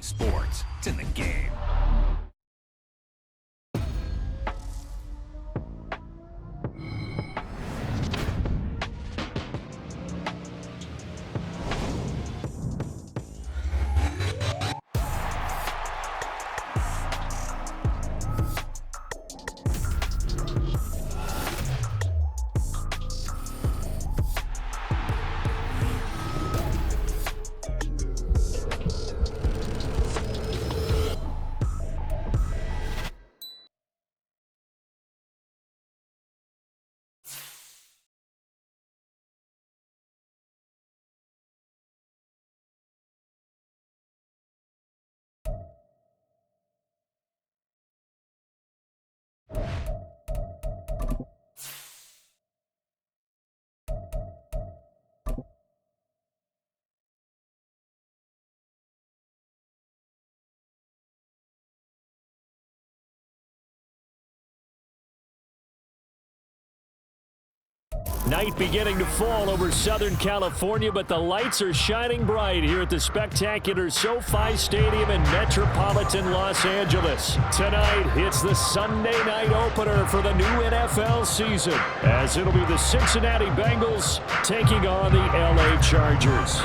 Sports. It's in the game. Night beginning to fall over Southern California, but the lights are shining bright here at the spectacular SoFi Stadium in metropolitan Los Angeles. Tonight, it's the Sunday night opener for the new NFL season, as it'll be the Cincinnati Bengals taking on the LA Chargers.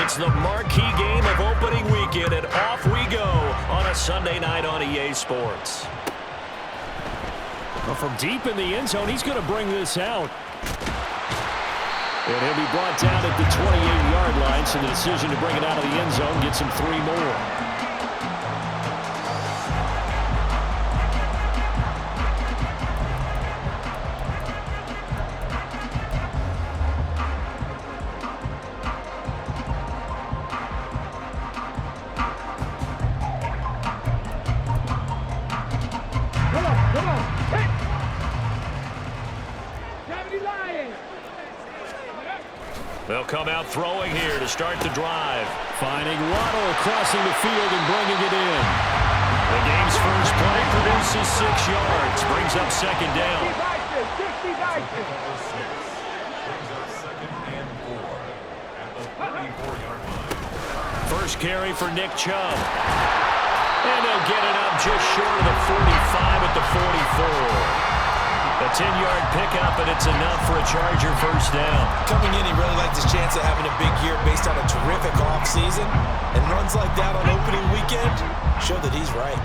It's the marquee game of opening weekend, and off we go on a Sunday night on EA Sports. Well, from deep in the end zone, he's going to bring this out. And he'll be brought down at the 28-yard line, so the decision to bring it out of the end zone gets him 3 more. They'll come out throwing here to start the drive. Finding Waddle crossing the field and bringing it in. The game's first play produces 6 yards. Brings up second down. First carry for Nick Chubb. And they'll get it up just short of the 45 at the 44. A 10-yard pickup, and it's enough for a Charger first down. Coming in, he really liked his chance of having a big year based on a terrific offseason. And runs like that on opening weekend show that he's right.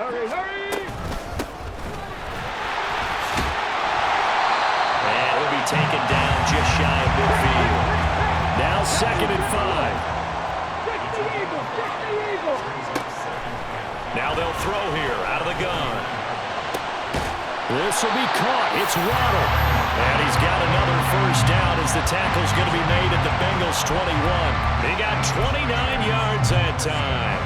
Hurry, hurry! And he'll be taken down just shy of midfield. Now 2nd and 5. Kick the Eagle! Kick the Eagle! Now they'll throw here out of the gun. This will be caught. It's Waddle. And he's got another first down as the tackle's going to be made at the Bengals 21. He got 29 yards that time.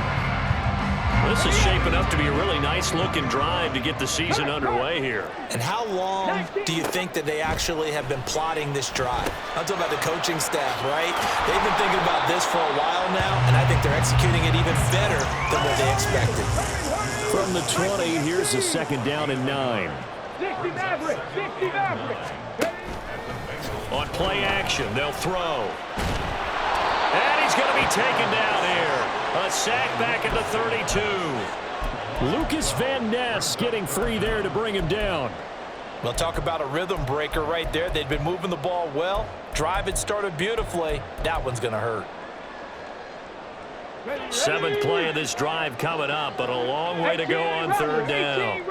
This is shaping up to be a really nice-looking drive to get the season underway here. And how long do you think that they actually have been plotting this drive? I'm talking about the coaching staff, right? They've been thinking about this for a while now, and I think they're executing it even better than what they expected. From the 20, here's a 2nd down and 9. 60 Maverick! 60 Maverick! On play action, they'll throw. And he's going to be taken down here. A sack back at the 32. Lucas Van Ness getting free there to bring him down. Well, talk about a rhythm breaker right there. They'd been moving the ball well. Drive had started beautifully. That one's going to hurt. 7th play of this drive coming up, but a long way to go on 3rd down.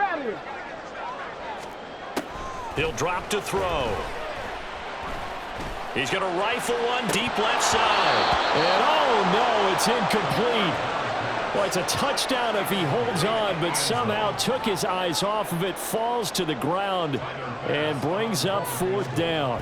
He'll drop to throw. He's going to rifle one deep left side. And oh no, it's incomplete. Well, it's a touchdown if he holds on, but somehow took his eyes off of it, falls to the ground, and brings up 4th down.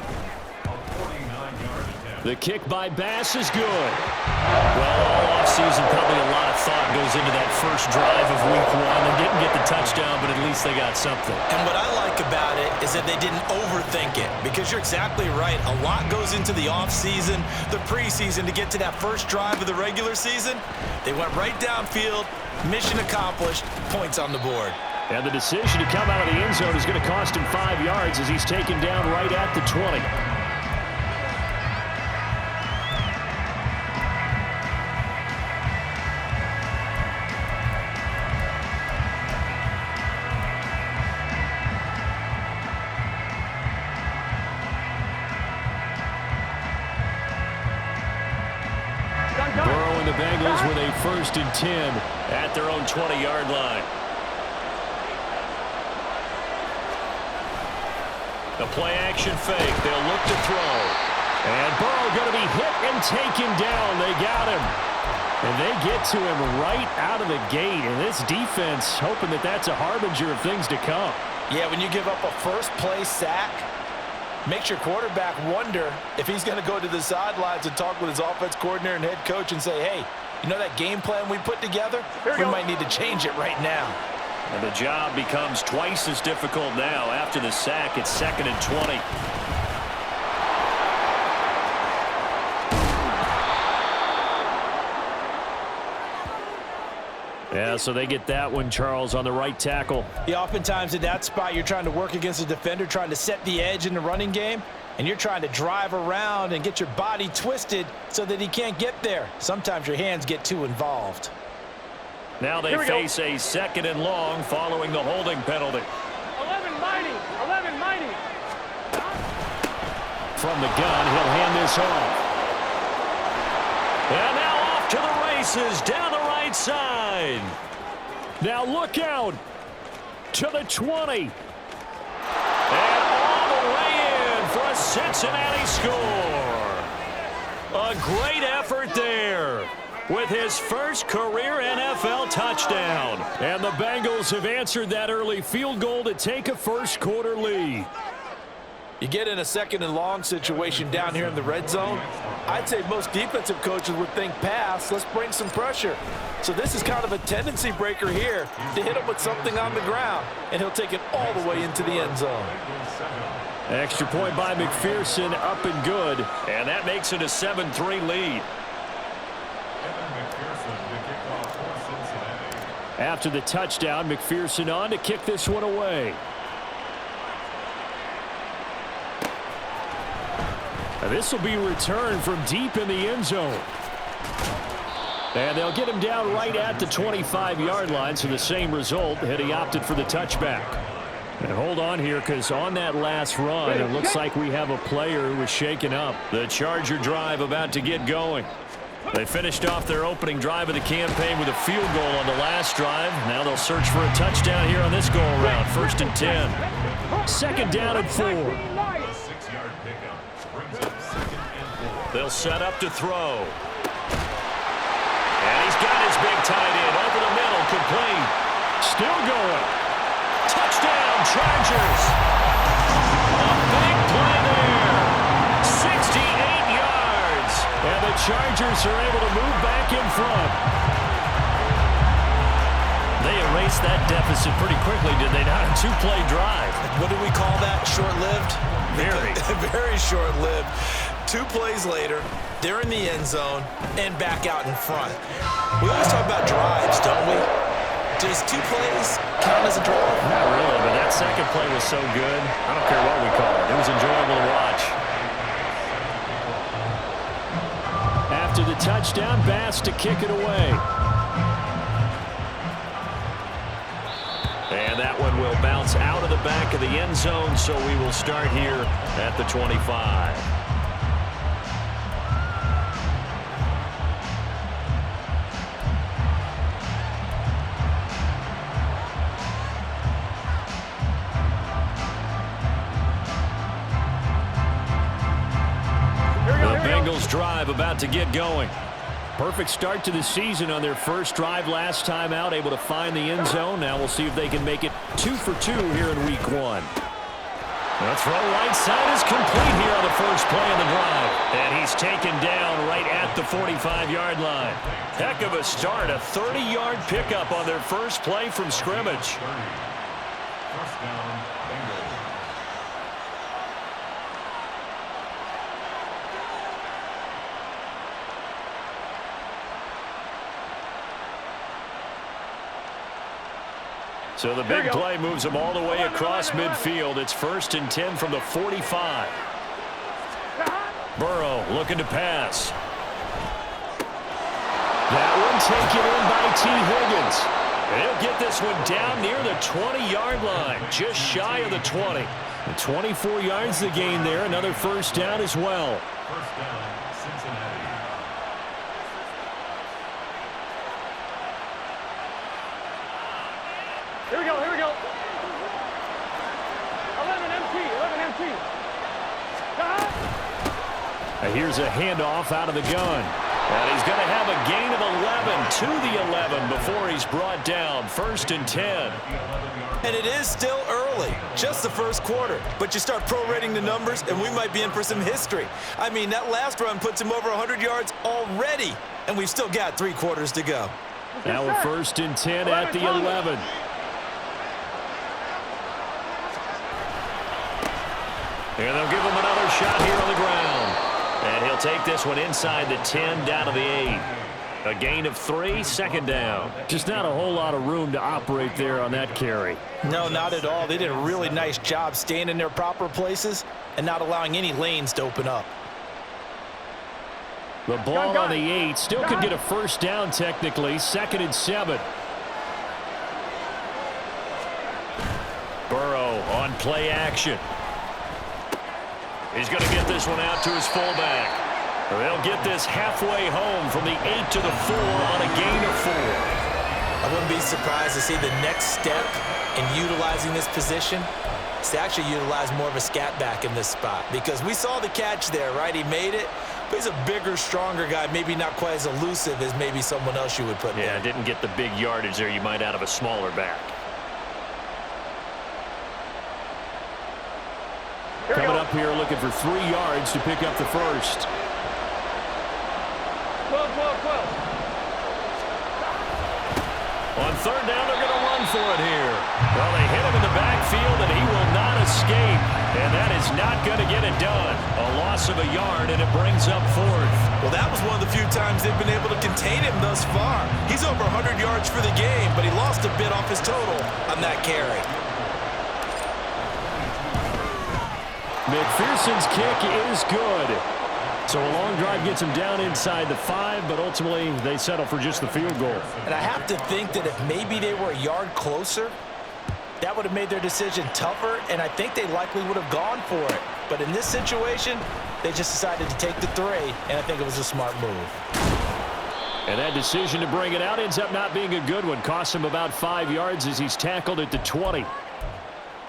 The kick by Bass is good. Well, all offseason, probably a lot of thought goes into that first drive of Week 1. They didn't get the touchdown, but at least they got something. And what I like about it is that they didn't overthink it, because you're exactly right. A lot goes into the offseason, the preseason, to get to that first drive of the regular season. They went right downfield, mission accomplished, points on the board. And the decision to come out of the end zone is going to cost him 5 yards as he's taken down right at the 20. first and 10 at their own 20-yard line. The play-action fake. They'll look to throw. And Burrow going to be hit and taken down. They got him. And they get to him right out of the gate. And this defense hoping that that's a harbinger of things to come. Yeah, when you give up a first-play sack, makes your quarterback wonder if he's going to go to the sidelines and talk with his offense coordinator and head coach and say, hey, you know that game plan we put together? We might need to change it right now. And the job becomes twice as difficult now. After the sack, it's 2nd and 20. Yeah, so they get that one, Charles, on the right tackle. Yeah, oftentimes in that spot, you're trying to work against a defender, trying to set the edge in the running game, and you're trying to drive around and get your body twisted so that he can't get there. Sometimes your hands get too involved. Now they face a 2nd and long following the holding penalty. 11 mighty. From the gun, he'll hand this off. And now off to the races down the right side. Now look out to the 20. And all the way in for a Cincinnati score. A great effort there with his first career NFL touchdown. And the Bengals have answered that early field goal to take a first-quarter lead. You get in a 2nd and long situation down here in the red zone, I'd say most defensive coaches would think pass, let's bring some pressure. So this is kind of a tendency breaker here to hit him with something on the ground, and he'll take it all the way into the end zone. Extra point by McPherson, up and good, and that makes it a 7-3 lead. After the touchdown, McPherson on to kick this one away. And this will be returned from deep in the end zone. And they'll get him down right at the 25-yard line, so the same result had he opted for the touchback. And hold on here, because on that last run, it looks like we have a player who was shaken up. The Charger drive about to get going. They finished off their opening drive of the campaign with a field goal on the last drive. Now they'll search for a touchdown here on this go-around. 1st and 10. 2nd down and 4. They'll set up to throw. And he's got his big tight end over the middle, complete. Still going. Touchdown, Chargers. A big play there. 68 yards. And the Chargers are able to move back in front. They erased that deficit pretty quickly, did they not? A 2-play drive. What do we call that? Short-lived? Very. Very short-lived. 2 plays later, they're in the end zone and back out in front. We always talk about drives, don't we? Does 2 plays count as a drive? Not really, but that second play was so good. I don't care what we call it. It was enjoyable to watch. After the touchdown, Bass to kick it away. And that one will bounce out of the back of the end zone, so we will start here at the 25. Drive about to get going. Perfect start to the season on their first drive last time out, able to find the end zone. Now we'll see if they can make it 2 for 2 here in week 1. The throw right side is complete here on the first play of the drive. And he's taken down right at the 45-yard line. Heck of a start, a 30-yard pickup on their first play from scrimmage. So the big play moves them all the way across midfield. It's 1st and 10 from the 45. Burrow looking to pass. That one taken in by T. Higgins. And he'll get this one down near the 20-yard line, just shy of the 20. And 24 yards to gain there, another first down as well. First down, Cincinnati. belt. 11 MT, 11 MT. And here's a handoff out of the gun. And he's going to have a gain of 11 to the 11 before he's brought down. 1st and 10. And it is still early, just the first quarter. But you start prorating the numbers, and we might be in for some history. I mean, that last run puts him over 100 yards already, and we've still got 3 quarters to go. Now we're 1st and 10 at the 11. And they'll give him another shot here on the ground. And he'll take this one inside the 10, down to the 8. A gain of 3, 2nd down. Just not a whole lot of room to operate there on that carry. No, not at all. They did a really nice job staying in their proper places and not allowing any lanes to open up. The ball on the 8 still could get a 1st down technically. 2nd and 7. Burrow on play action. He's going to get this one out to his fullback. They'll get this halfway home from the 8 to the 4 on a gain of 4. I wouldn't be surprised to see the next step in utilizing this position is to actually utilize more of a scat back in this spot, because we saw the catch there, right? He made it, but he's a bigger, stronger guy, maybe not quite as elusive as maybe someone else you would put there. Yeah, didn't get the big yardage there you might out of a smaller back. Coming up here looking for 3 yards to pick up the 1st. 12, 12, 12. On 3rd down, they're going to run for it here. Well, they hit him in the backfield, and he will not escape. And that is not going to get it done. A loss of a yard, and it brings up 4th. Well, that was one of the few times they've been able to contain him thus far. He's over 100 yards for the game, but he lost a bit off his total on that carry. McPherson's kick is good. So a long drive gets him down inside the 5, but ultimately they settle for just the field goal. And I have to think that if maybe they were a yard closer, that would have made their decision tougher, and I think they likely would have gone for it. But in this situation, they just decided to take the 3, and I think it was a smart move. And that decision to bring it out ends up not being a good one. Costs him about 5 yards as he's tackled at the 20.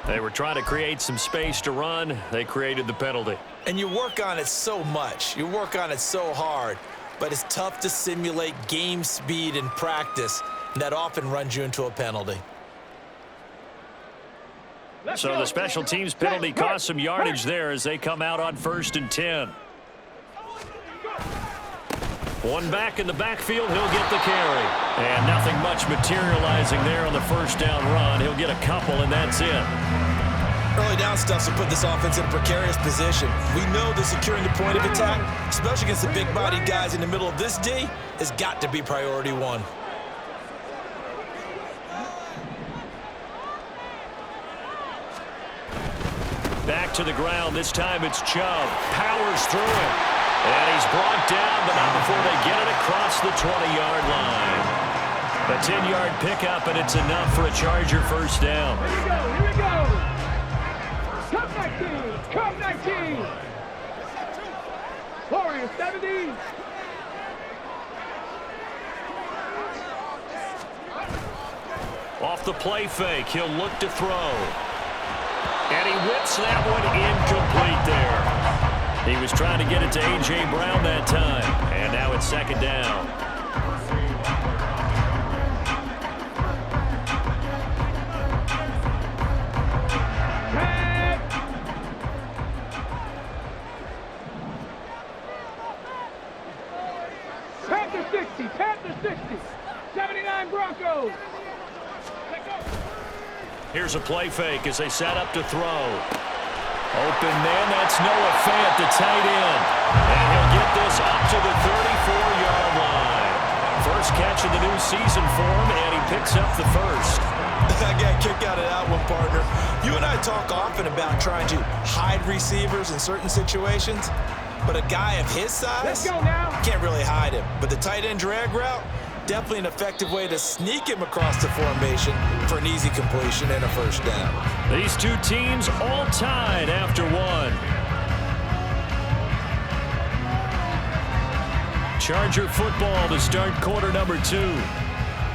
They were trying to create some space to run. They created the penalty. And you work on it so much. You work on it so hard. But it's tough to simulate game speed in practice. And that often runs you into a penalty. So the special teams penalty cost some yardage there as they come out on 1st and 10. One back in the backfield, he'll get the carry. And nothing much materializing there on the 1st down run. He'll get a couple, and that's it. Early down stuff will put this offense in a precarious position. We know that securing the point of attack, especially against the big-bodied guys in the middle of this D, has got to be priority 1. Back to the ground. This time it's Chubb. Powers through it. And he's brought down, but not before they get it across the 20-yard line. A 10-yard pickup, and it's enough for a Charger 1st down. Here we go, here we go. Cup 19, Cup 19. Warriors 70. Off the play fake, he'll look to throw. And he whips that one incomplete there. He was trying to get it to A.J. Brown that time. And now it's 2nd down. Panther 60, Panther 60. 79 Broncos. Here's a play fake as they set up to throw. Open man, that's Noah Fant, the tight end. And he'll get this up to the 34-yard line. First catch of the new season for him, and he picks up the 1st. I got a kick out of that one, partner. You and I talk often about trying to hide receivers in certain situations, but a guy of his size, Let's go now. Can't really hide him. But the tight end drag route, definitely an effective way to sneak him across the formation for an easy completion and a 1st down. These two teams all tied after 1. Charger football to start quarter number 2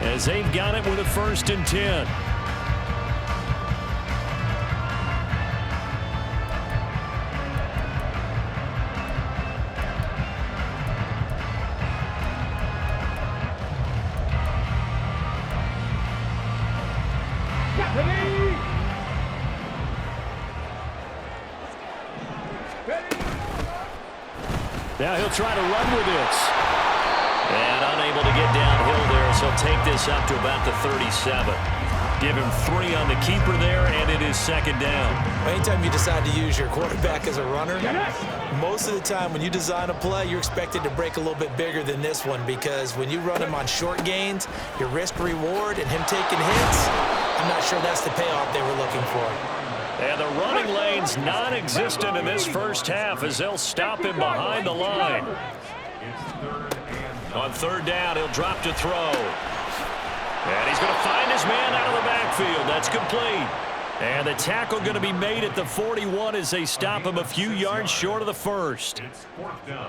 as they've got it with a 1st and 10. Now he'll try to run with this. And unable to get downhill there, so he'll take this up to about the 37. Give him 3 on the keeper there, and it is second down. Anytime you decide to use your quarterback as a runner, most of the time when you design a play, you're expected to break a little bit bigger than this one, because when you run him on short gains, your risk-reward and him taking hits, I'm not sure that's the payoff they were looking for. And the running lane's non-existent in this first half as they'll stop him behind the line. On third down, he'll drop to throw. And he's going to find his man out of the backfield. That's complete. And the tackle going to be made at the 41 as they stop him a few yards short of the first.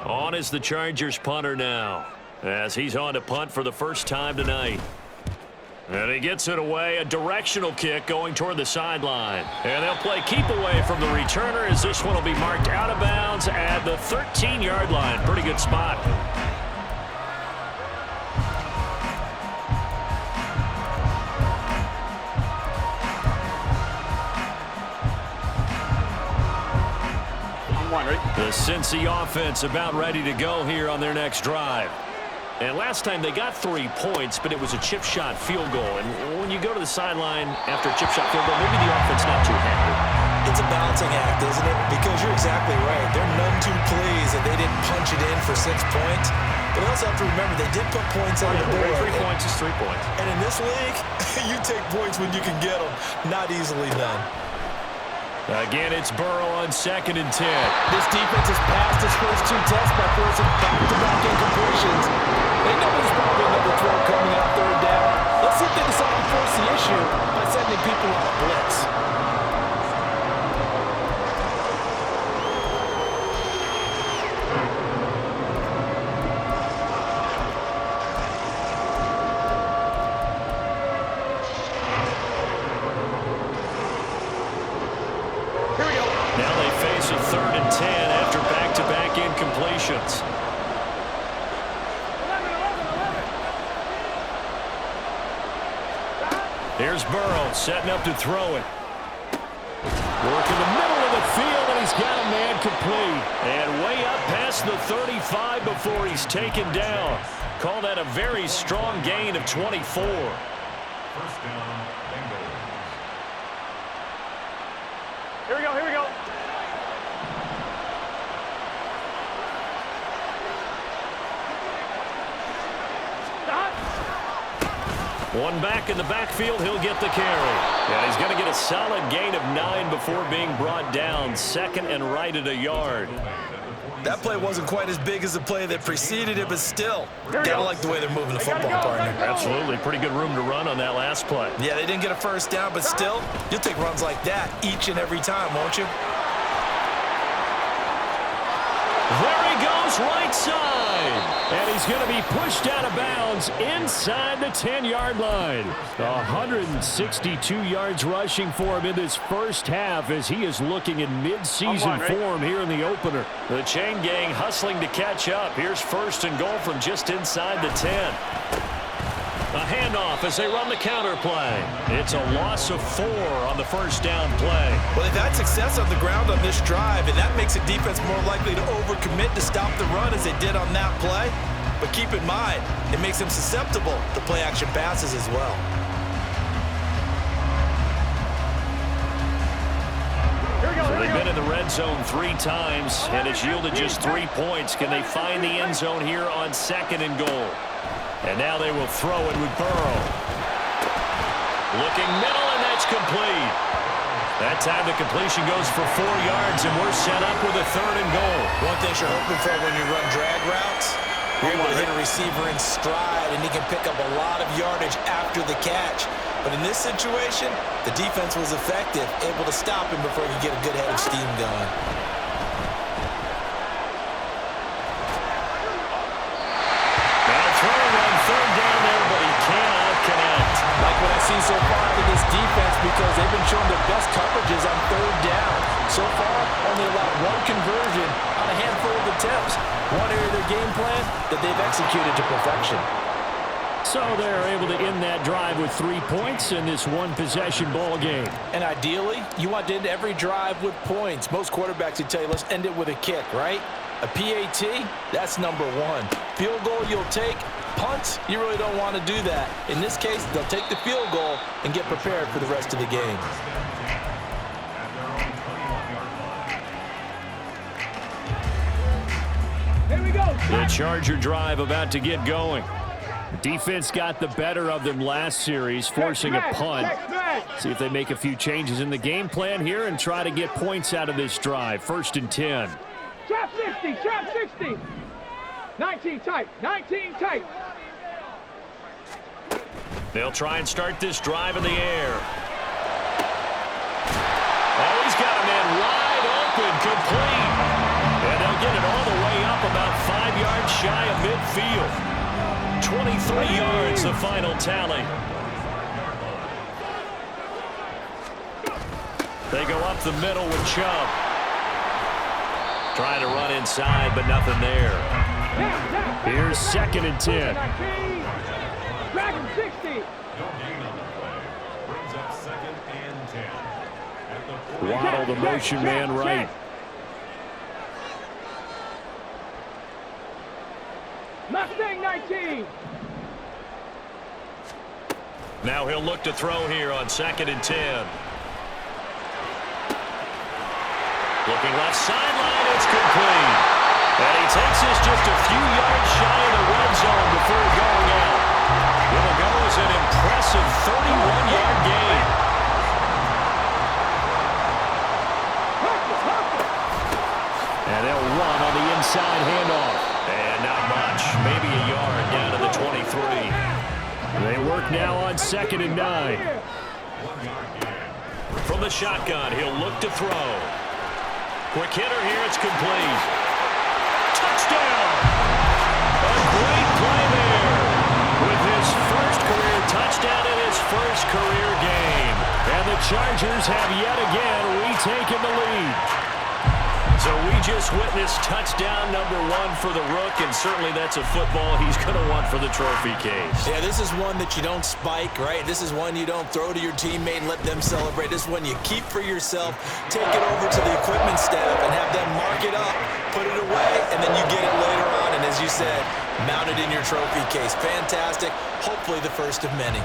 On is the Chargers punter now, as he's on to punt for the first time tonight. And he gets it away, a directional kick going toward the sideline. And they'll play keep away from the returner as this one will be marked out of bounds at the 13-yard line. Pretty good spot. The Cincy offense about ready to go here on their next drive. And last time they got 3 points, but it was a chip shot field goal. And when you go to the sideline after a chip shot field goal, maybe the offense not too happy. It's a balancing act, isn't it? Because you're exactly right. They're none too pleased that they didn't punch it in for 6 points. But they also have to remember they did put points on the board. 3 points is 3 points. And in this league, you take points when you can get them. Not easily done. Again, it's Burrow on 2nd and 10. This defense has passed its first 2 tests by forcing back-to-back incompletions. They know there's probably another throw coming on third down. Let's see if they decide to force the issue by sending people on a blitz. Here's Burrow setting up to throw it. Work in the middle of the field, and he's got a man complete. And way up past the 35 before he's taken down. Call that a very strong gain of 24. First down, Bengals. Here we go, here we go. One back in the backfield, he'll get the carry. And he's going to get a solid gain of 9 before being brought down. 2nd and right at a yard. That play wasn't quite as big as the play that preceded it, but still, gotta like the way they're moving the football, partner. Absolutely. Pretty good room to run on that last play. Yeah, they didn't get a first down, but still, you'll take runs like that each and every time, won't you? There he goes, right side. And he's going to be pushed out of bounds inside the 10-yard line. 162 yards rushing for him in this first half as he is looking in mid-season form here in the opener. The chain gang hustling to catch up. Here's 1st and goal from just inside the 10. A handoff as they run the counter play. It's a loss of 4 on the first down play. Well, they've had success on the ground on this drive, and that makes a defense more likely to overcommit to stop the run as they did on that play. But keep in mind, it makes them susceptible to play-action passes as well. So they've been in the red zone 3 times, and it's yielded just 3 points. Can they find the end zone here on 2nd and goal? And now they will throw it with Burrow. Looking middle, and that's complete. That time the completion goes for 4 yards, and we're set up with a 3rd and goal. One thing you're hoping for when you run drag routes, you're able to hit a receiver in stride, and he can pick up a lot of yardage after the catch. But in this situation, the defense was effective, able to stop him before he could get a good head of steam going. See so far in this defense because they've been showing their best coverages on 3rd down. So far, only allowed 1 conversion on a handful of attempts. One area of their game plan that they've executed to perfection. So they're able to end that drive with 3 points in this one-possession ball game. And ideally, you want to end every drive with points. Most quarterbacks would tell you, let's end it with a kick, right? A PAT, that's number one. Field goal you'll take. Punts, you really don't want to do that. In this case, they'll take the field goal and get prepared for the rest of the game. Here we go. The Charger drive about to get going. Defense got the better of them last series, forcing a punt. See if they make a few changes in the game plan here and try to get points out of this drive. 1st and 10. Trap 60, trap 60. 19 tight, 19 tight. They'll try and start this drive in the air. Oh, he's got a man wide open, complete. And they'll get it all the way up about 5 yards shy of midfield. 23 yards, the final tally. They go up the middle with Chubb. Trying to run inside, but nothing there. Here's 2nd and 10. Dragon 60. Brings up 2nd and 10. At the Waddle, the motion man right. Mustang 19. Now he'll look to throw here on 2nd and 10. Looking left sideline, it's complete. And he takes this just a few yards shy of the red zone before going out. It'll go as an impressive 31-yard gain. And they'll run on the inside handoff. And not much, maybe a yard down to the 23. They work now on 2nd and 9. From the shotgun, he'll look to throw. Quick hitter here, it's complete. Touchdown! A great play there with his first career touchdown in his first career game. And the Chargers have yet again retaken the lead. So we just witnessed touchdown number 1 for the Rook, and certainly that's a football he's going to want for the trophy case. Yeah, this is one that you don't spike, right? This is one you don't throw to your teammate and let them celebrate. This is one you keep for yourself, take it over to the equipment staff and have them mark it up, put it away, and then you get it later on. And as you said, mount it in your trophy case. Fantastic. Hopefully the first of many.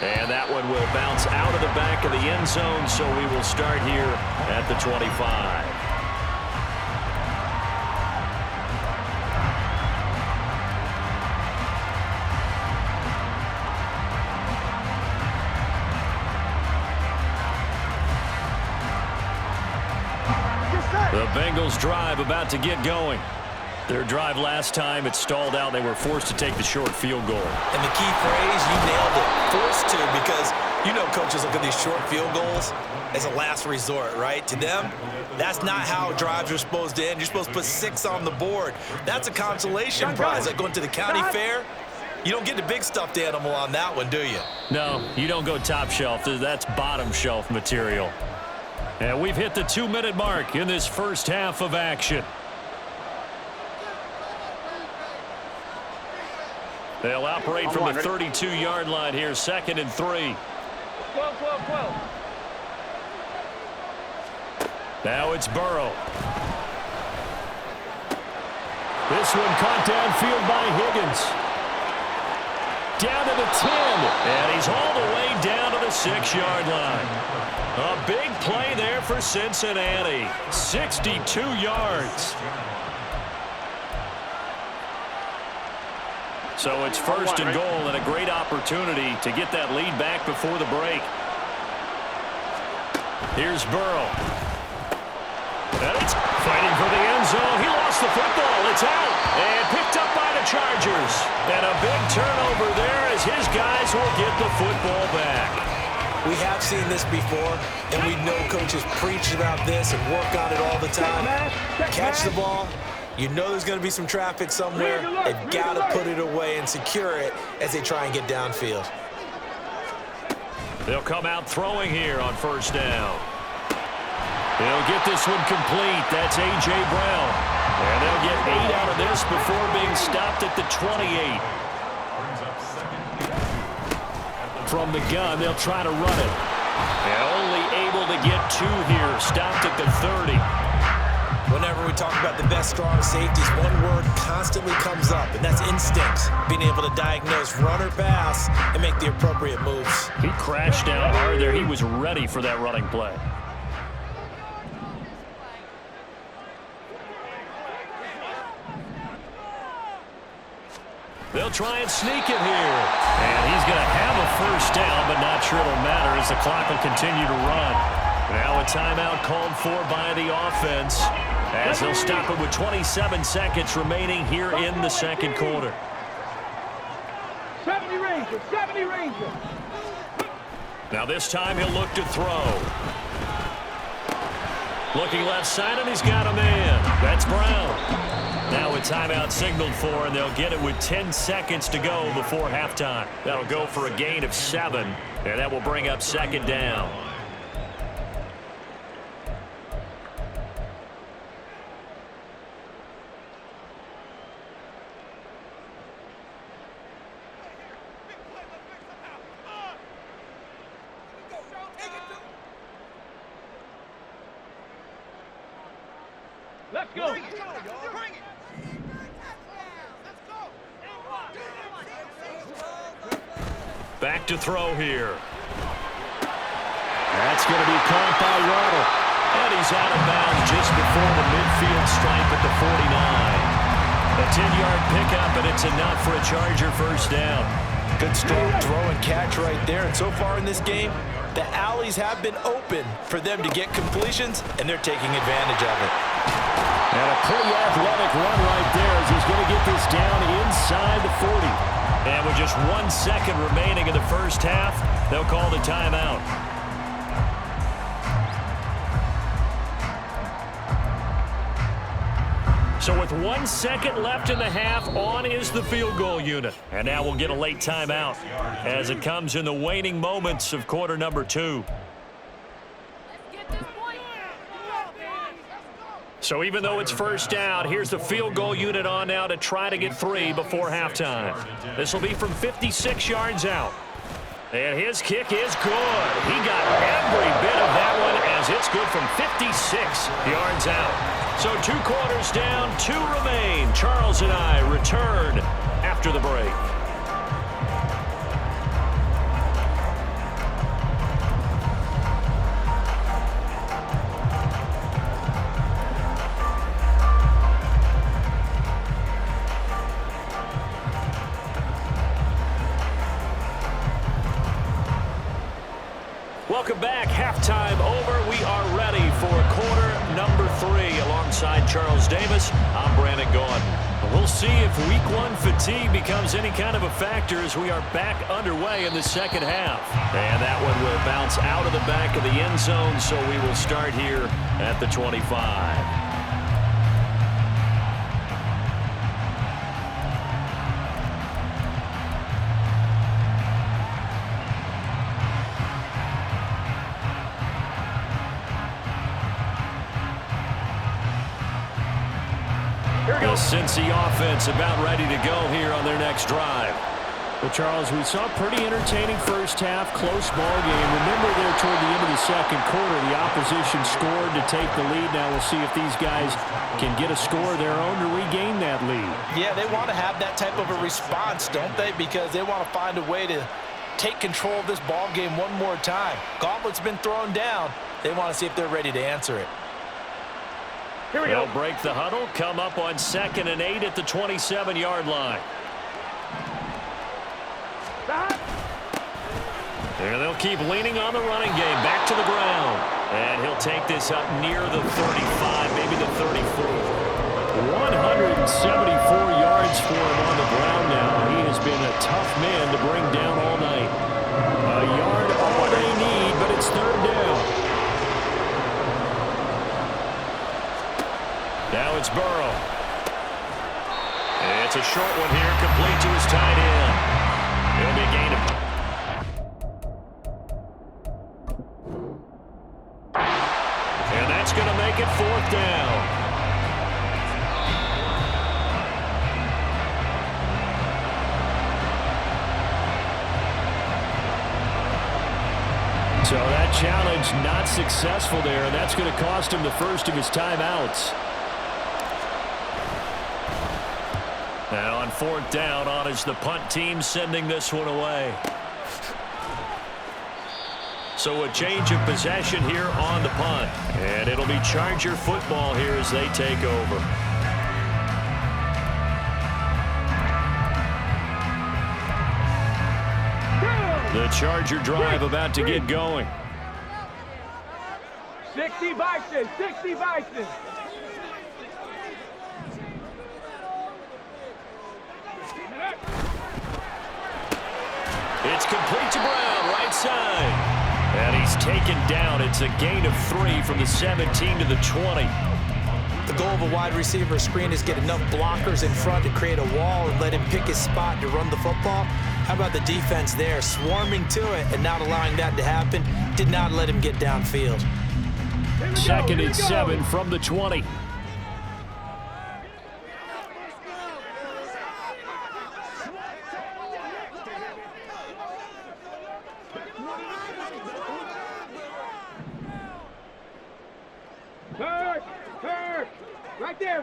And that one will bounce out of the back of the end zone, so we will start here at the 25. The Bengals drive about to get going. Their drive last time, it stalled out. They were forced to take the short field goal. And the key phrase, you nailed it, forced to, because you know coaches look at these short field goals as a last resort, right? To them, that's not how drives are supposed to end. You're supposed to put 6 on the board. That's a consolation prize. Like going to the county fair, you don't get the big stuffed animal on that one, do you? No, you don't go top shelf. That's bottom shelf material. And we've hit the 2-minute mark in this first half of action. They'll operate from the 32-yard line here, 2nd and 3. 12. Now it's Burrow. This one caught downfield by Higgins. Down to the 10, and he's all the way down to the 6-yard line. A big play there for Cincinnati. 62 yards. So it's 1st and goal and a great opportunity to get that lead back before the break. Here's Burrow. And it's fighting for the end zone. He lost the football. It's out. And picked up by the Chargers. And a big turnover there as his guys will get the football back. We have seen this before, and we know coaches preach about this and work on it all the time. Catch the ball. You know there's going to be some traffic somewhere. They've got to put it away and secure it as they try and get downfield. They'll come out throwing here on 1st down. They'll get this one complete. That's A.J. Brown. And they'll get 8 out of this before being stopped at the 28. From the gun, they'll try to run it. And only able to get 2 here. Stopped at the 30. Whenever we talk about the best strong safeties, one word constantly comes up, and that's instinct. Being able to diagnose run or pass and make the appropriate moves. He crashed down hard there. He was ready for that running play. They'll try and sneak it here. And he's going to have a first down, but not sure it'll matter as the clock will continue to run. Now a timeout called for by the offense as they'll stop it with 27 seconds remaining here in the second quarter. 70 Rangers, 70 Rangers. Now this time he'll look to throw. Looking left side, and he's got a man. That's Brown. Now a timeout signaled for, and they'll get it with 10 seconds to go before halftime. That'll go for a gain of 7, and that will bring up second down. Let's go. Back to throw here. That's going to be caught by Waddle. And he's out of bounds just before the midfield stripe at the 49. A 10-yard pickup, and it's enough for a Charger first down. Good strong throw and catch right there. And so far in this game, the alleys have been open for them to get completions, and they're taking advantage of it. And a pretty athletic run right there as he's going to get this down inside the 40. And with just 1 second remaining in the first half, they'll call the timeout. So with 1 second left in the half, on is the field goal unit. And now we'll get a late timeout as it comes in the waning moments of quarter number 2. So even though it's first down, here's the field goal unit on now to try to get 3 before halftime. This will be from 56 yards out. And his kick is good. He got every bit of that one as it's good from 56 yards out. So 2 quarters down, 2 remain. Charles and I return after the break. Welcome back. Halftime over. We are ready for quarter number 3. Alongside Charles Davis, I'm Brandon Gaudin. We'll see if week 1 fatigue becomes any kind of a factor as we are back underway in the second half. And that one will bounce out of the back of the end zone, so we will start here at the 25. The Cincy offense about ready to go here on their next drive. Well, Charles, we saw a pretty entertaining first half, close ball game. Remember there toward the end of the second quarter, the opposition scored to take the lead. Now we'll see if these guys can get a score of their own to regain that lead. Yeah, they want to have that type of a response, don't they? Because they want to find a way to take control of this ball game one more time. Gauntlet's been thrown down. They want to see if they're ready to answer it. Here we go. They'll break the huddle, come up on 2nd and 8 at the 27-yard line. And they'll keep leaning on the running game. Back to the ground. And he'll take this up near the 35, maybe the 34. 174 yards for him on the ground now. He has been a tough man to bring down all night. A yard all they need, but it's 3rd down. Now it's Burrow. It's a short one here, complete to his tight end. It'll be a gain of... And that's going to make it 4th down. So that challenge not successful there, and that's going to cost him the first of his timeouts. And on 4th down, on is the punt team sending this one away. So a change of possession here on the punt. And it'll be Charger football here as they take over. The Charger drive about to get going. 60 Vikings, 60 Vikings. It's complete to Brown, right side. And he's taken down. It's a gain of 3 from the 17 to the 20. The goal of a wide receiver screen is get enough blockers in front to create a wall and let him pick his spot to run the football. How about the defense there, swarming to it and not allowing that to happen? Did not let him get downfield. 2nd and 7 from the 20.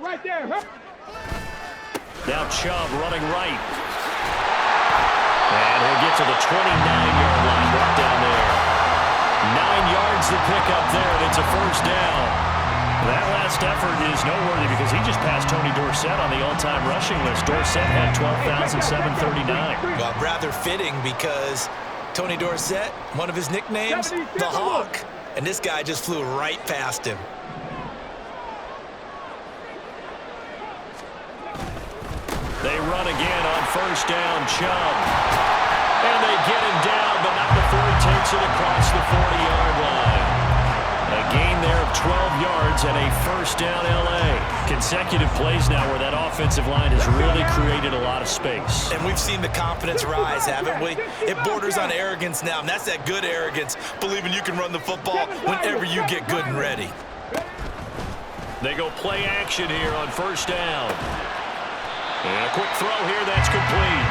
Right there. Now Chubb running right. And he'll get to the 29-yard line right down there. 9 yards to pick up there, and it's a first down. That last effort is noteworthy because he just passed Tony Dorsett on the all-time rushing list. Dorsett had 12,739. Well, rather fitting because Tony Dorsett, one of his nicknames, the Hawk. And this guy just flew right past him. They run again on first down, Chubb. And they get him down, but not before he takes it across the 40-yard line. A gain there of 12 yards and a first down L.A. Consecutive plays now where that offensive line has really created a lot of space. And we've seen the confidence rise, haven't we? It borders on arrogance now, and that's that good arrogance, believing you can run the football whenever you get good and ready. They go play action here on first down. And a quick throw here, that's complete.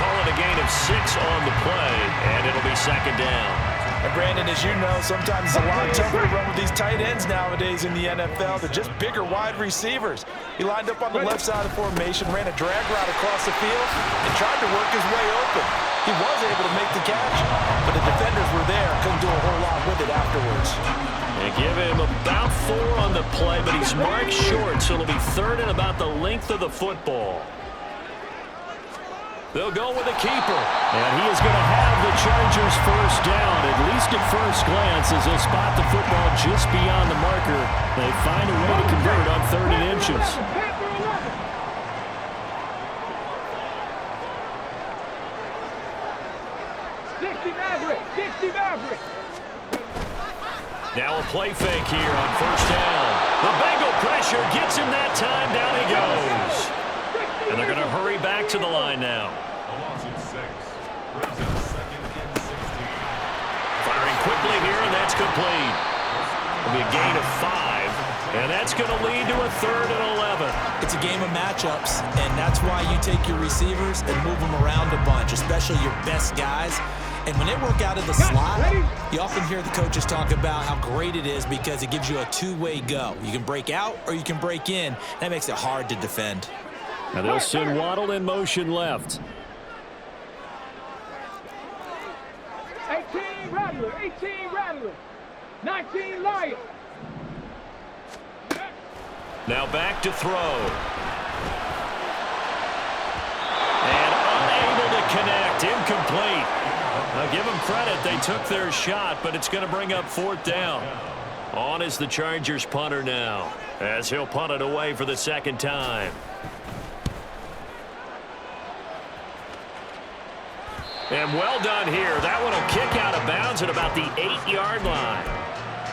Call it a gain of 6 on the play, and it'll be 2nd down. And Brandon, as you know, sometimes it's a lot tougher to run with these tight ends nowadays in the NFL. They're just bigger wide receivers. He lined up on the left side of the formation, ran a drag route across the field, and tried to work his way open. He was able to make the catch, but the defenders were there, couldn't do a whole lot with it afterwards. They give him about 4 on the play, but he's marked short, so it'll be 3rd and about the length of the football. They'll go with a keeper, and he is going to have the Chargers first down, at least at first glance, as they'll spot the football just beyond the marker. They find a way to convert on 3rd and inches. Now a play fake here on first down. The Bengal pressure gets him that time. Down he goes. And they're going to hurry back to the line now. A loss of 6. Brings up 2nd and 16. Firing quickly here, and that's complete. It'll be a gain of 5, and that's going to lead to a 3rd and 11. It's a game of matchups, and that's why you take your receivers and move them around a bunch, especially your best guys. And when they work out of the slot, you often hear the coaches talk about how great it is because it gives you a two-way go. You can break out or you can break in. That makes it hard to defend. Now they'll send Waddle in motion left. 18 Rattler, 18 Rattler, 19 Lion. Now back to throw. And unable to connect. Incomplete. Now give them credit. They took their shot, but it's going to bring up 4th down. On is the Chargers punter now, as he'll punt it away for the 2nd time. And well done here. That one will kick out of bounds at about the 8-yard line.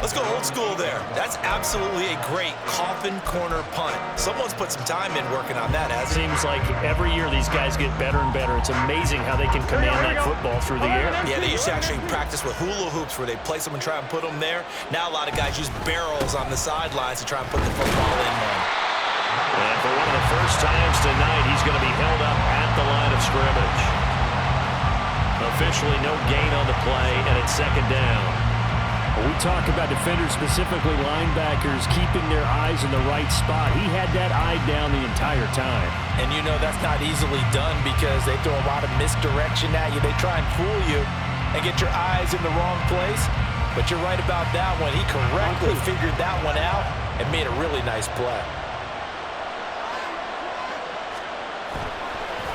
Let's go old school there. That's absolutely a great coffin corner punt. Someone's put some time in working on that, hasn't it? Seems like every year these guys get better and better. It's amazing how they can command that football through the air. Yeah, they used to actually practice with hula hoops where they place them and try and put them there. Now a lot of guys use barrels on the sidelines to try and put the football in there. And for one of the first times tonight, he's going to be held up at the line of scrimmage. A officially no gain on the play, and it's second down. We talk about defenders, specifically linebackers, keeping their eyes in the right spot. He had that eye down the entire time. And you know that's not easily done because they throw a lot of misdirection at you. They try and fool you and get your eyes in the wrong place. But you're right about that one. He correctly figured that one out and made a really nice play.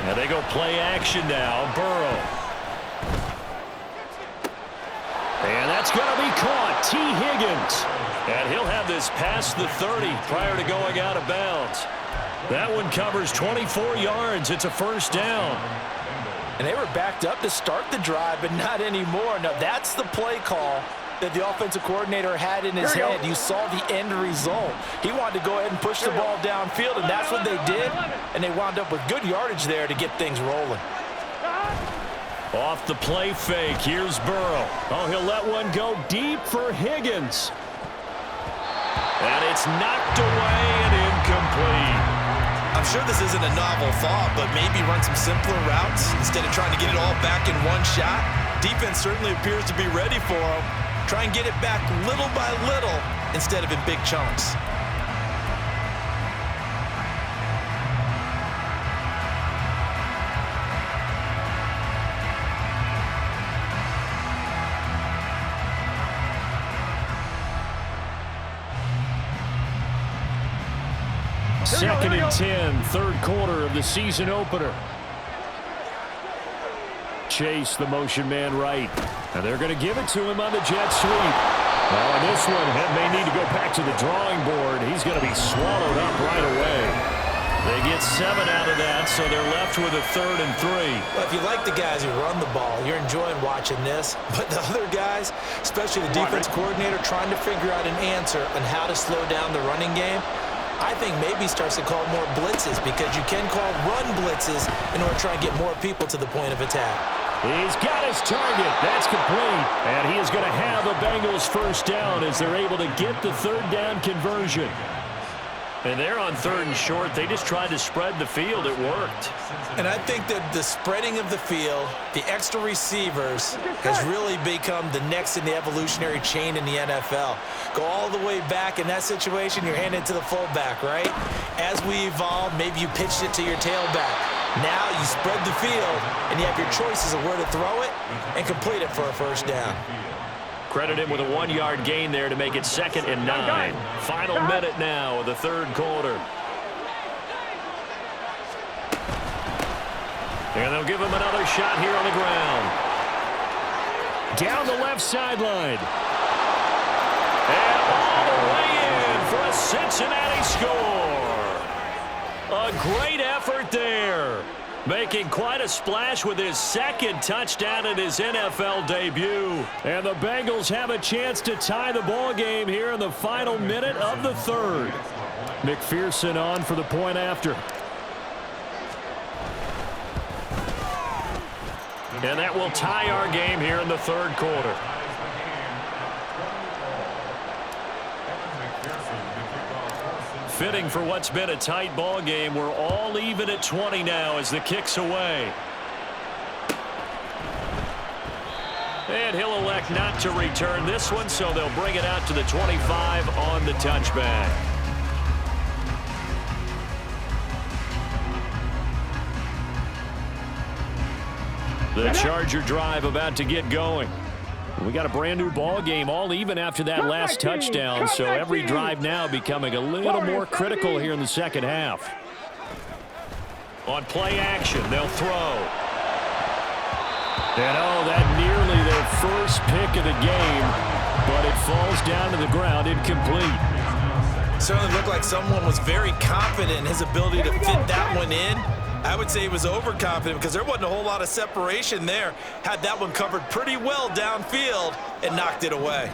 Now they go play action now. Burrow. And that's going to be caught. T. Higgins. And he'll have this past the 30 prior to going out of bounds. That one covers 24 yards. It's a first down. And they were backed up to start the drive, but not anymore. Now, that's the play call that the offensive coordinator had in his head. You saw the end result. He wanted to go ahead and push the ball downfield, and that's what they did. And they wound up with good yardage there to get things rolling. Off the play fake, here's Burrow. Oh, he'll let one go deep for Higgins. And it's knocked away and incomplete. I'm sure this isn't a novel thought, but maybe run some simpler routes instead of trying to get it all back in one shot. Defense certainly appears to be ready for him. Try and get it back little by little instead of in big chunks. Second and 10, third quarter of the season opener. Chase, the motion man right. And they're going to give it to him on the jet sweep. Oh, and this one may need to go back to the drawing board. He's going to be swallowed up right away. They get 7 out of that, so they're left with a 3rd and 3. Well, if you like the guys who run the ball, you're enjoying watching this. But the other guys, especially the defense coordinator, trying to figure out an answer on how to slow down the running game, I think maybe starts to call more blitzes because you can call run blitzes in order to try and get more people to the point of attack. He's got his target. That's complete. And he is going to have the Bengals first down as they're able to get the 3rd down conversion. And they're on 3rd and short. They just tried to spread the field. It worked. And I think that the spreading of the field, the extra receivers, has really become the next in the evolutionary chain in the NFL. Go all the way back in that situation, you're handing it to the fullback, right? As we evolve, maybe you pitched it to your tailback. Now you spread the field, and you have your choices of where to throw it and complete it for a first down. Credit him with a 1-yard gain there to make it 2nd and 9. Final minute now of the 3rd quarter. And they'll give him another shot here on the ground. Down the left sideline. And all the way in for a Cincinnati score. A great effort there. Making quite a splash with his 2nd touchdown in his NFL debut. And the Bengals have a chance to tie the ball game here in the final minute of the 3rd. McPherson on for the point after. And that will tie our game here in the 3rd quarter. Fitting for what's been a tight ball game. We're all even at 20 now as the kick's away. And he'll elect not to return this one, so they'll bring it out to the 25 on the touchback. The Charger drive about to get going. We got a brand new ball game, all even after that last touchdown, so every drive now becoming a little more critical here in the second half. On play action, they'll throw. And oh, that nearly their first pick of the game, but it falls down to the ground incomplete. Certainly looked like someone was very confident in his ability to fit that one in. I would say he was overconfident because there wasn't a whole lot of separation there. Had that one covered pretty well downfield and knocked it away.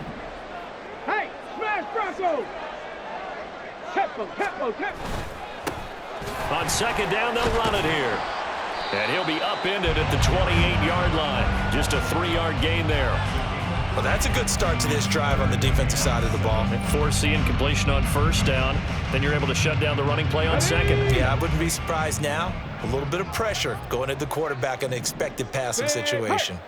Hey, smash Bronco! Tempo. On 2nd down, they'll run it here. And he'll be upended at the 28-yard line. Just a 3-yard gain there. Well, that's a good start to this drive on the defensive side of the ball. Force the incompletion on 1st down. Then you're able to shut down the running play on 2nd. Yeah, I wouldn't be surprised now. A little bit of pressure going at the quarterback in an expected passing situation.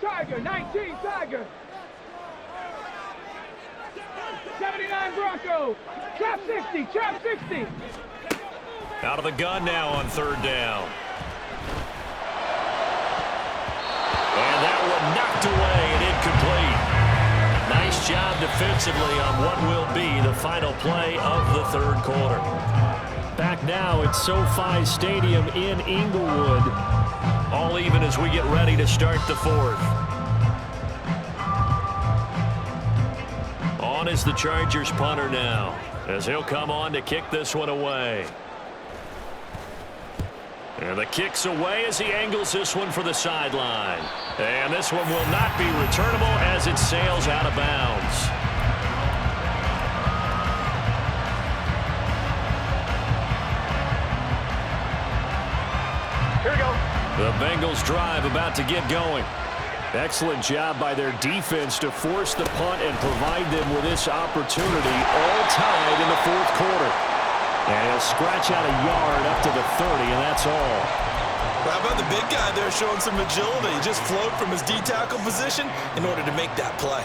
Tiger, 19 Tiger. 79 Bronco. Trap 60, trap 60. Out of the gun now on third down. And that one knocked away and incomplete. Nice job defensively on what will be the final play of the third quarter. Back now at SoFi Stadium in Inglewood. All even as we get ready to start the fourth. On is the Chargers punter now, as he'll come on to kick this one away. And the kick's away as he angles this one for the sideline. And this one will not be returnable as it sails out of bounds. Here we go. The Bengals drive about to get going. Excellent job by their defense to force the punt and provide them with this opportunity, all tied in the fourth quarter. And he'll scratch out a yard up to the 30, and that's all. How about the big guy there showing some agility? He just flowed from his D-tackle position in order to make that play.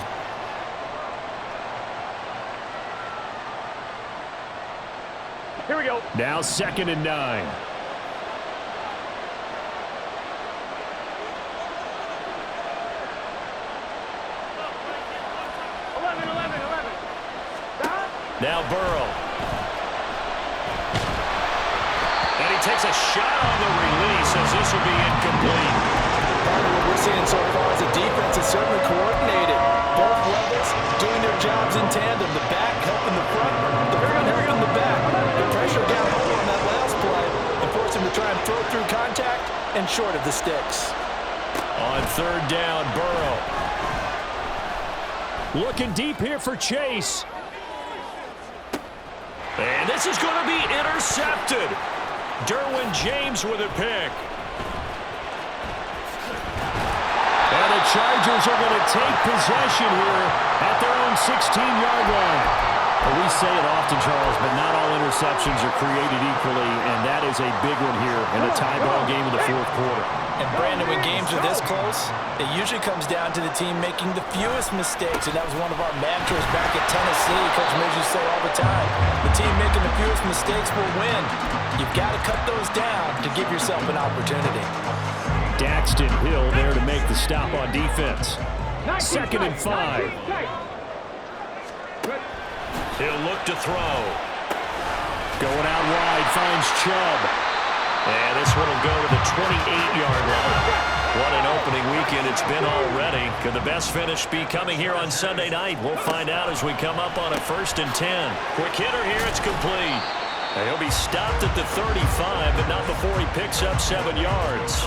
Here we go. Now 2nd and 9. Now Burrow. And he takes a shot on the release as this will be incomplete. What we're seeing so far is the defense is certainly coordinated. Both levels doing their jobs in tandem. The back helping the front, the front helping the back. The pressure down low on that last play and forced him to try and throw through contact and short of the sticks. On third down, Burrow. Looking deep here for Chase. And this is going to be intercepted. Derwin James with a pick. And the Chargers are going to take possession here at their own 16-yard line. Well, we say it often, Charles, but not all interceptions are created equally, and that is a big one here in a tie ball game in the fourth quarter. And Brandon, when games are this close, it usually comes down to the team making the fewest mistakes, and that was one of our mantras back at Tennessee. Coach Mills used to say all the time, the team making the fewest mistakes will win. You've got to cut those down to give yourself an opportunity. Daxton Hill there to make the stop on defense. 2nd and 5. He'll look to throw. Going out wide, finds Chubb. And this one will go to the 28-yard line. What an opening weekend it's been already. Could the best finish be coming here on Sunday night? We'll find out as we come up on a 1st and 10. Quick hitter here, it's complete. And he'll be stopped at the 35, but not before he picks up 7 yards.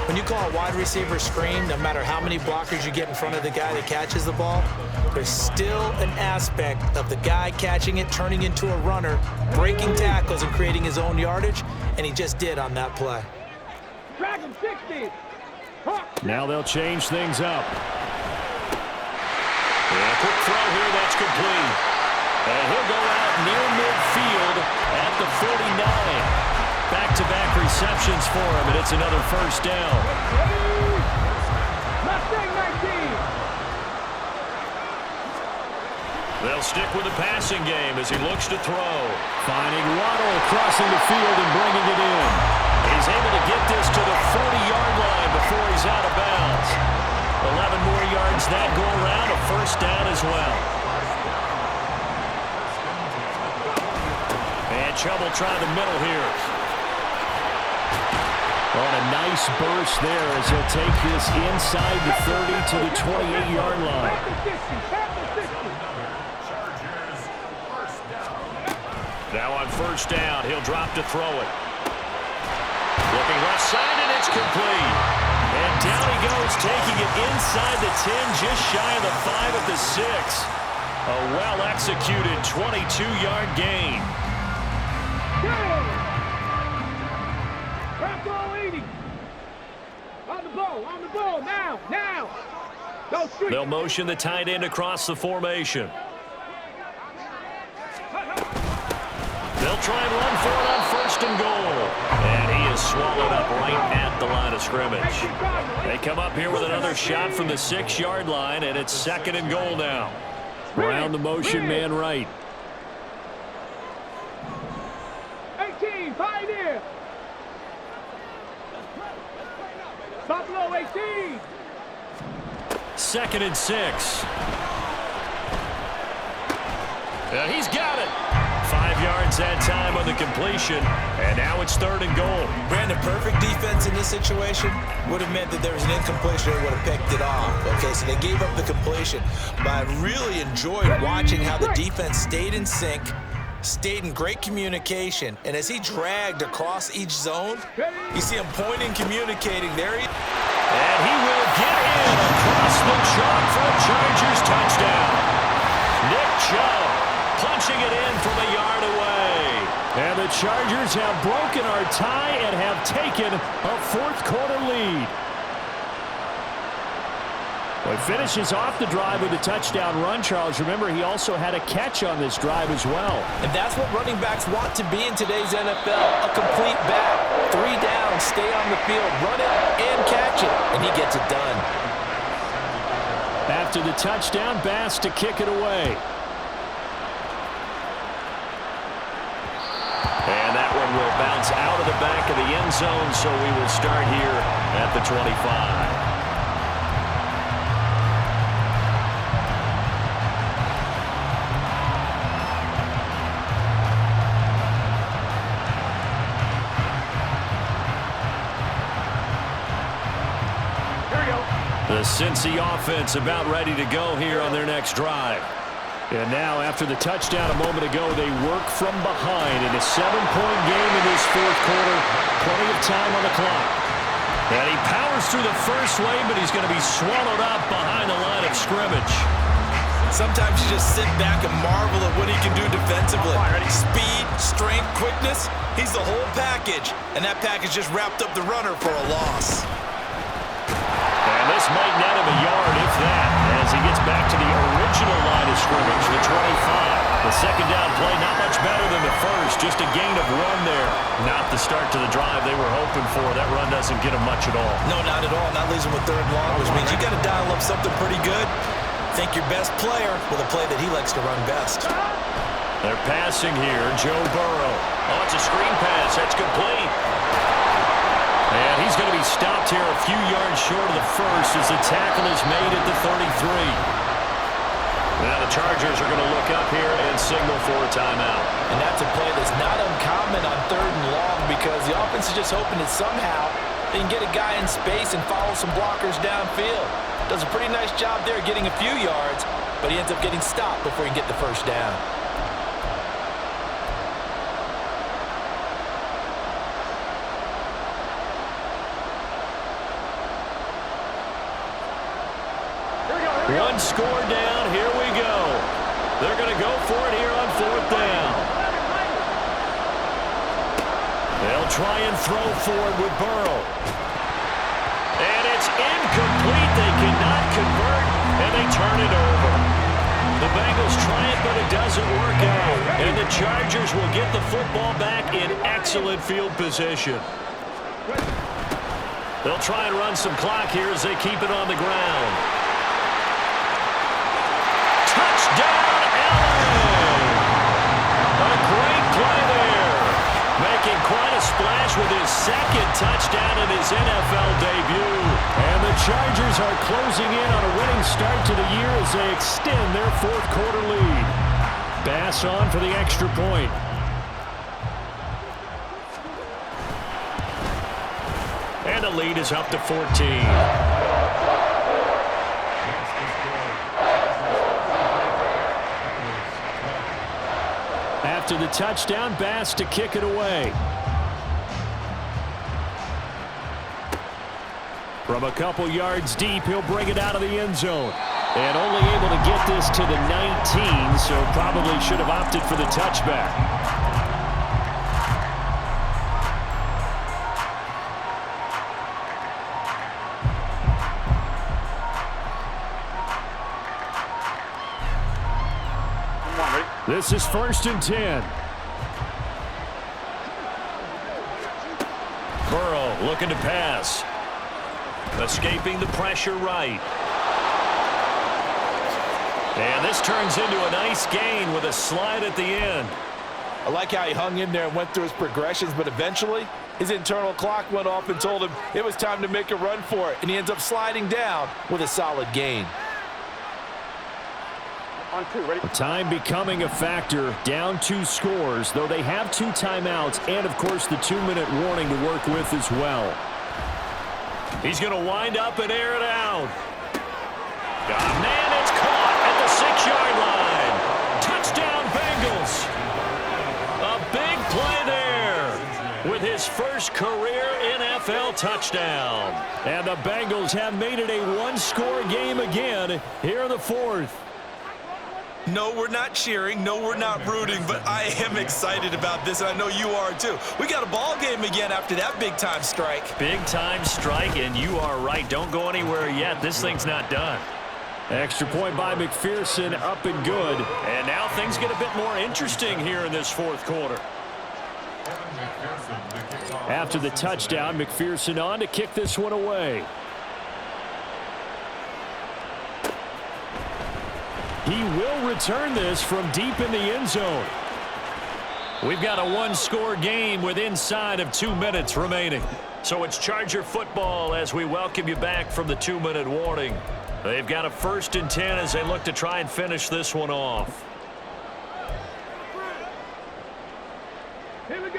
When you call a wide receiver screen, no matter how many blockers you get in front of the guy that catches the ball, there's still an aspect of the guy catching it, turning into a runner, breaking tackles and creating his own yardage, and he just did on that play. Drag him 60. Now they'll change things up. Yeah, quick throw here, that's complete. And he'll go out near midfield at the 49. Back-to-back receptions for him, and it's another 1st down. Mustang 19. They'll stick with the passing game as he looks to throw. Finding Waddle crossing the field and bringing it in. He's able to get this to the 40-yard line before he's out of bounds. 11 more yards that go around, a 1st down as well. And Chubb will try the middle here. On a nice burst there as he'll take this inside the 30 to the 28-yard line. Now on 1st down, he'll drop to throw it. Looking left side, and it's complete. And down he goes, taking it inside the 10, just shy of the 5 at the 6. A well-executed 22-yard gain. On the ball, now. Go street. They'll motion the tight end across the formation. They'll try and run for it on 1st and goal. And he is swallowed up right at the line of scrimmage. They come up here with another shot from the 6-yard line, and it's 2nd and goal now. Around the motion, man right. 18, Pioneer. Buffalo 18. 2nd and 6. And he's got it. 5 yards that time on the completion, and now it's 3rd and goal. Brandon, perfect defense in this situation would have meant that there was an incompletion. They would have picked it off. Okay, so they gave up the completion. But I really enjoyed watching how the defense stayed in sync, stayed in great communication, and as he dragged across each zone, you see him pointing, communicating. There he is. And he will get in across the chalk for a Chargers touchdown. Nick Chubb punching it in from a yard away. And the Chargers have broken our tie and have taken a 4th-quarter lead. Well, he finishes off the drive with a touchdown run, Charles. Remember, he also had a catch on this drive as well. And that's what running backs want to be in today's NFL, a complete back. 3 down, stay on the field, run it and catch it, and he gets it done. After the touchdown, Bass to kick it away. And that one will bounce out of the back of the end zone, so we will start here at the 25. The Cincy offense about ready to go here on their next drive. And now, after the touchdown a moment ago, they work from behind in a 7-point game in this 4th quarter. Plenty of time on the clock. And he powers through the first wave, but he's going to be swallowed up behind the line of scrimmage. Sometimes you just sit back and marvel at what he can do defensively. Speed, strength, quickness, he's the whole package. And that package just wrapped up the runner for a loss. And this might net him a yard, if that, as he gets back to the original line of scrimmage, the 25. The 2nd down play, not much better than the first, just a gain of 1 there. Not the start to the drive they were hoping for. That run doesn't get him much at all. No, not at all. Not leaves him with 3rd and long, which means you got to dial up something pretty good. Think your best player with a play that he likes to run best. They're passing here. Joe Burrow. Oh, it's a screen pass. That's complete. And he's going to be stopped here a few yards short of the first as the tackle is made at the 33. Now the Chargers are going to look up here and signal for a timeout. And that's a play that's not uncommon on 3rd and long because the offense is just hoping that somehow they can get a guy in space and follow some blockers downfield. Does a pretty nice job there getting a few yards, but he ends up getting stopped before he can get the first down. One score down. Here we go. They're going to go for it here on 4th down. They'll try and throw for it with Burrow. And it's incomplete. They cannot convert, and they turn it over. The Bengals try it, but it doesn't work out. And the Chargers will get the football back in excellent field position. They'll try and run some clock here as they keep it on the ground. Touchdown, LA! A great play there. Making quite a splash with his 2nd touchdown in his NFL debut. And the Chargers are closing in on a winning start to the year as they extend their 4th quarter lead. Bass on for the extra point. And the lead is up to 14. After the touchdown, Bass to kick it away. From a couple yards deep, he'll bring it out of the end zone. And only able to get this to the 19, so probably should have opted for the touchback. This is 1st and 10. Burrow looking to pass. Escaping the pressure right. And this turns into a nice gain with a slide at the end. I like how he hung in there and went through his progressions, but eventually his internal clock went off and told him it was time to make a run for it, and he ends up sliding down with a solid gain. On two, ready? Time becoming a factor, down 2 scores, though they have 2 timeouts and, of course, the 2-minute warning to work with as well. He's going to wind up and air it out. Man, it's caught at the 6-yard line. Touchdown, Bengals. A big play there with his first career NFL touchdown. And the Bengals have made it a 1-score game again here in the 4th. No, we're not cheering. No, we're not rooting, but I am excited about this, and I know you are too. We got a ball game again after that big-time strike. Big-time strike, and you are right. Don't go anywhere yet. This thing's not done. Extra point by McPherson, up and good. And now things get a bit more interesting here in this 4th quarter. After the touchdown, McPherson on to kick this one away. He will return this from deep in the end zone. We've got a 1-score game with inside of 2 minutes remaining. So it's Charger football as we welcome you back from the 2-minute warning. They've got a 1st and 10 as they look to try and finish this one off.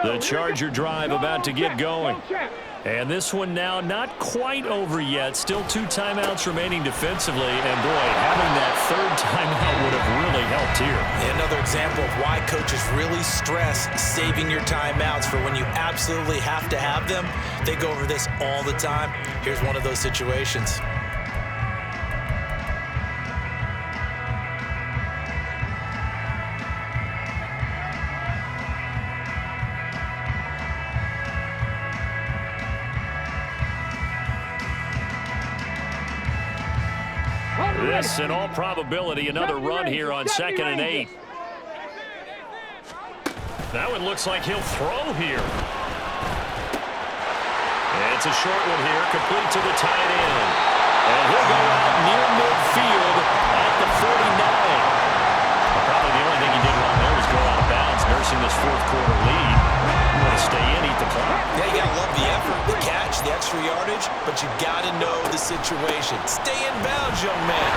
The Charger drive about to get going. And this one now not quite over yet. Still 2 timeouts remaining defensively. And, boy, having that 3rd timeout would have really helped here. Another example of why coaches really stress saving your timeouts for when you absolutely have to have them. They go over this all the time. Here's one of those situations. This, in all probability, another run here on 2nd and 8. That one looks like he'll throw here. It's a short one here, complete to the tight end. And he'll go out near midfield at the 49. Probably the only thing he did wrong there was go out of bounds, nursing this 4th quarter lead. You want to stay in, eat the clock. Yeah, you got to love the effort, the catch, the extra yardage, but you got to know the situation. Stay in bounds, young man.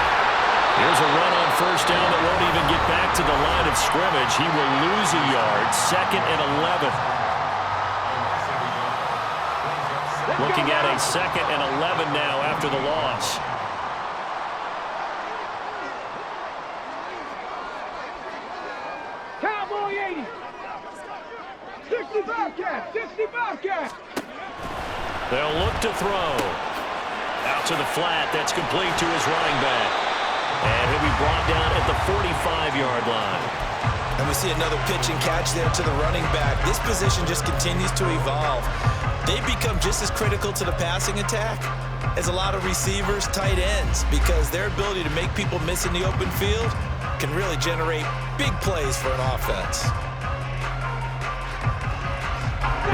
Here's a run on 1st down that won't even get back to the line of scrimmage. He will lose a yard. 2nd and 11. Looking at a 2nd and 11 now after the loss. Cowboy 80. 65 cat. 65 cat. They'll look to throw. Out to the flat. That's complete to his running back. And he'll be brought down at the 45-yard line. And we see another pitch and catch there to the running back. This position just continues to evolve. They become just as critical to the passing attack as a lot of receivers, tight ends, because their ability to make people miss in the open field can really generate big plays for an offense.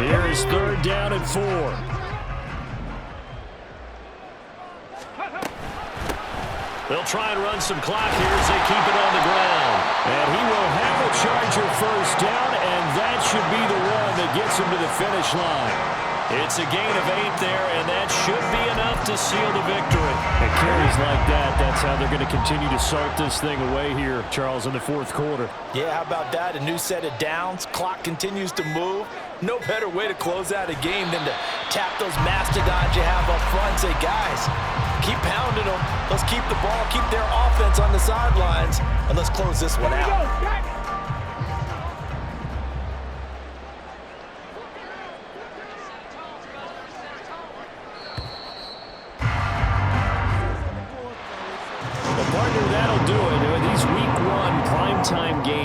Here is 3rd down and 4. They'll try and run some clock here as they keep it on the ground. And he will have a Charger 1st down, and that should be the one that gets him to the finish line. It's a gain of 8 there, and that should be enough to seal the victory. And carries like that, that's how they're going to continue to salt this thing away here, Charles, in the 4th quarter. Yeah, how about that? A new set of downs. Clock continues to move. No better way to close out a game than to tap those mastodons you have up front and say, guys, keep pounding them. Let's keep the ball, keep their offense on the sidelines, and let's close this one out. Partner, that'll do it. These week 1 primetime games.